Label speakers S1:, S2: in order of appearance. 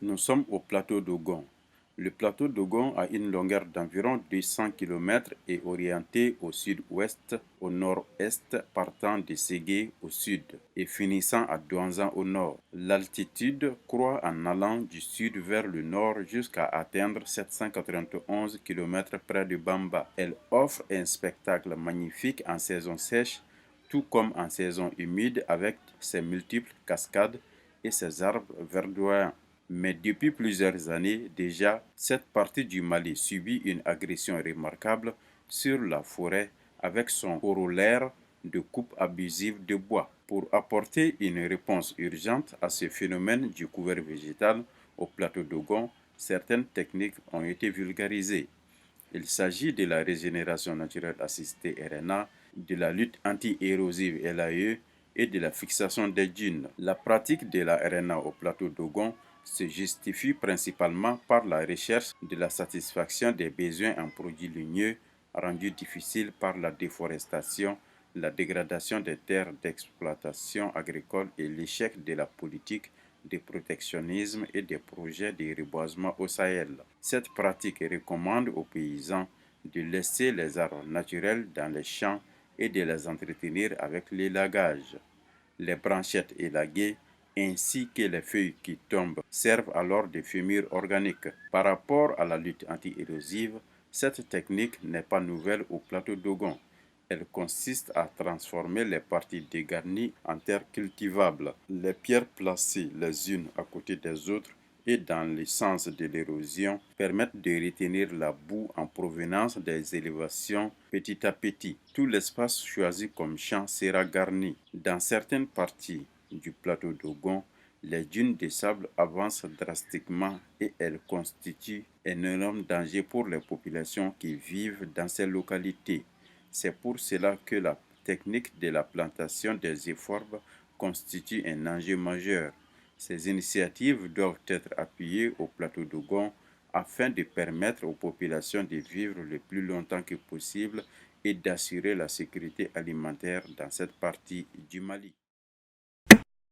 S1: Nous sommes au plateau d'Ogon. Le plateau d'Ogon a une longueur d'environ 200 km et est orienté au sud-ouest, au nord-est, partant de Ségué au sud et finissant à Douanzan au nord. L'altitude croît en allant du sud vers le nord jusqu'à atteindre 791 km près de Bamba. Elle offre un spectacle magnifique en saison sèche, tout comme en saison humide avec ses multiples cascades et ses arbres verdoyants. Mais depuis plusieurs années déjà, cette partie du Mali subit une agression remarquable sur la forêt avec son corollaire de coupe abusive de bois. Pour apporter une réponse urgente à ce phénomène du couvert végétal au plateau d'Ogon, certaines techniques ont été vulgarisées. Il s'agit de la régénération naturelle assistée RNA, de la lutte anti-érosive LAE et de la fixation des dunes. La pratique de la RNA au plateau d'Ogon se justifie principalement par la recherche de la satisfaction des besoins en produits ligneux rendus difficiles par la déforestation, la dégradation des terres d'exploitation agricole et l'échec de la politique de protectionnisme et des projets de reboisement au Sahel. Cette pratique recommande aux paysans de laisser les arbres naturels dans les champs et de les entretenir avec l'élagage. Les branchettes élaguées ainsi que les feuilles qui tombent servent alors de fumure organique. Par rapport à la lutte anti-érosive, cette technique n'est pas nouvelle au plateau d'Ogon. Elle consiste à transformer les parties dégarnies en terres cultivables. Les pierres placées les unes à côté des autres et dans le sens de l'érosion permettent de retenir la boue en provenance des élévations petit à petit. Tout l'espace choisi comme champ sera garni. Dans certaines parties du plateau d'Ogon, les dunes de sable avancent drastiquement et elles constituent un énorme danger pour les populations qui vivent dans ces localités. C'est pour cela que la technique de la plantation des euphorbes constitue un enjeu majeur. Ces initiatives doivent être appuyées au plateau d'Ogon afin de permettre aux populations de vivre le plus longtemps que possible et d'assurer la sécurité alimentaire dans cette partie du Mali.